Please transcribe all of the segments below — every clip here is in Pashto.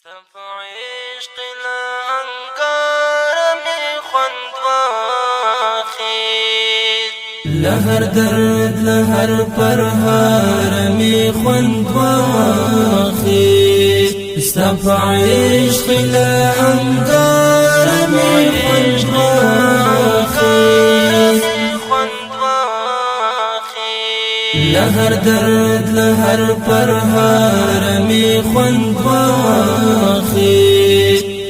استفع عشق الأنقار من خوند واخیست لهر درد لهر پرهار می خوند واخیست استفع عشق الأنقار می خوند واخیست لهر درد لهر پرهار می خوند واخیست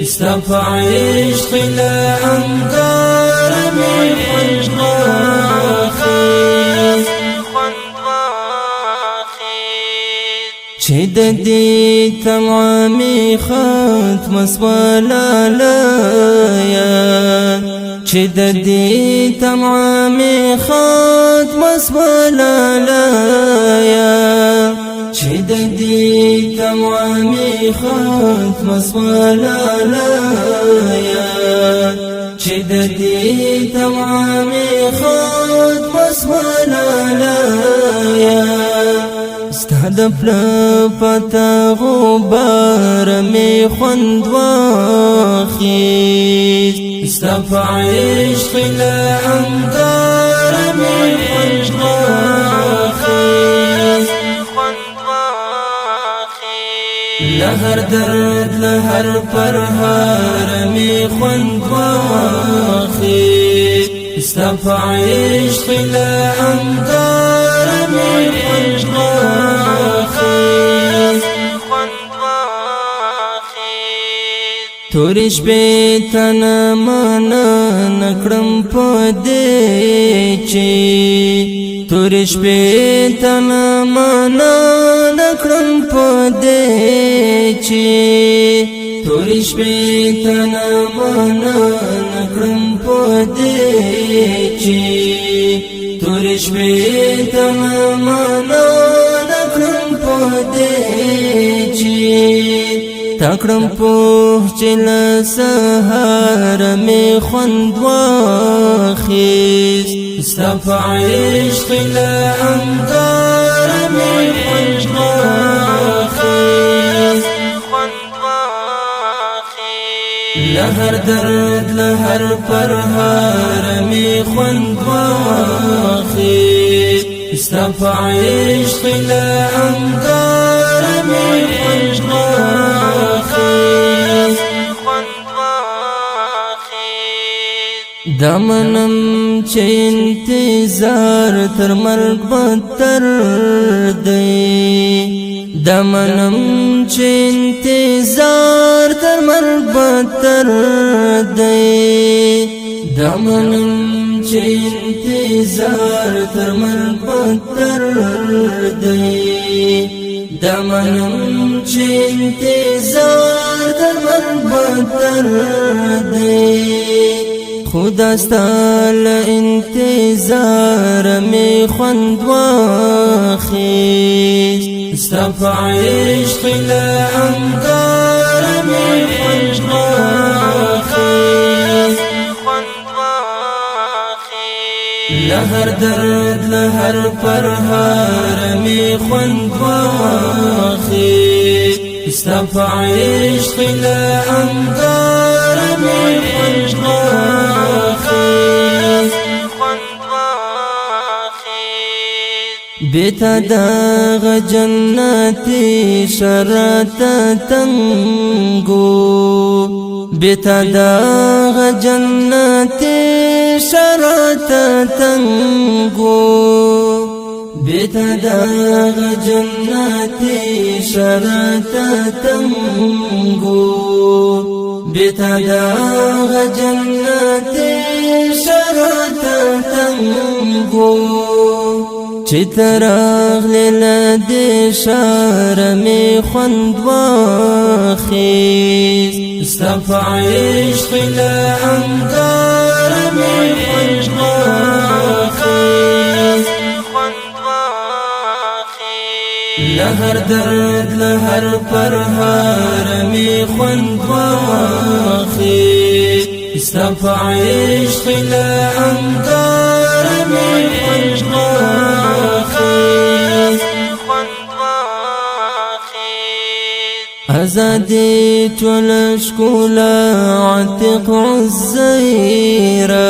استفع عشق الأنقار می خوند واخیست چه د دې طمع می ختم سوالالیا چه د دې طمع می ختم سوالالیا چه د دې طمع می ختم سوالالیا چه د دې طمع می ختم سوالالیا استهدف لپتا غبار می خوند واخیست استفع عشق الأنقار می خوند واخیست لهر درد لهر پرهار می خوند واخیست استفع عشق الأنقار می خوند واخیست تورش بیتن مانا نکڑم پدے چی تورش بیتن مانا نکڑم پدے چی تورش بیتن مانا نکڑم پدے چی تورش بیتن مانا نکڑم پدے چی تکړم په چل سهار می خوند واخیست استفع عشق الأنقار می خوند واخیست لهر درد لهر پرهار می خوند واخیست استفع عشق الأنقار می خوند واخیست دمنم چه انتظار تر مرگ بدتر دی دمنم چه انتظار تر مرگ بدتر دی دمنم چه انتظار تر مرگ بدتر دی دمنم چه انتظار تر مرگ بدتر دی خدا ستال انتظار می خوند واخیست استفع عشق الأنقار می خوند واخیست لهر درد لهر پرهار می خوند واخیست استفع عشق الأنقار می خوند واخیست بیتا داغ جنتی شرط تنگو بیتا داغ جنتی شرط تنگو بیتا داغ جنتی شرط تنگو بیتا داغ جنتی شرط تنگو چتراغ للدی شار می خوند واخیست استفع عشق الأنقار می خوند واخیست لهر درد لهر پرهار می خوند واخیست استفع عشق الأنقار می خوند واخیست ازادي ټول ښکلا عتیق عزیرا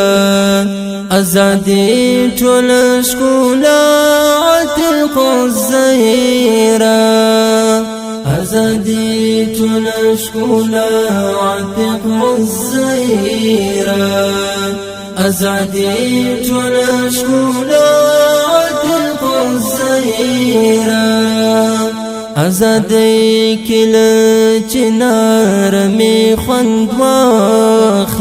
ازادي ټول ښکلا عتیق عزیرا ازادي ټول ښکلا عتیق عزیرا ازادي ټول ښکلا عتیق عزیرا ازادي کله چنار می خوند واخیست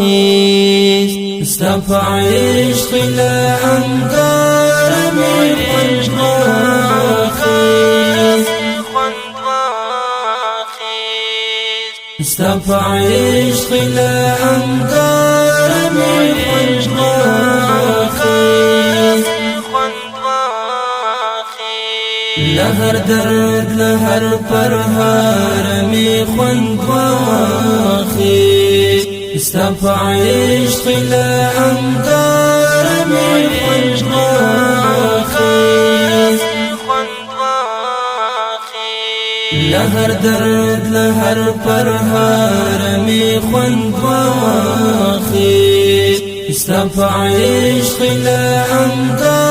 ستا په عشق له انګار می خوند واخیست ستا په عشق له انګار می خوند واخیست لهر درد لهر پرهار می خوند واخیست ستا په عشق له انګار می خوند واخیست لهر درد لهر پرهار می خوند واخیست ستا په عشق له انګار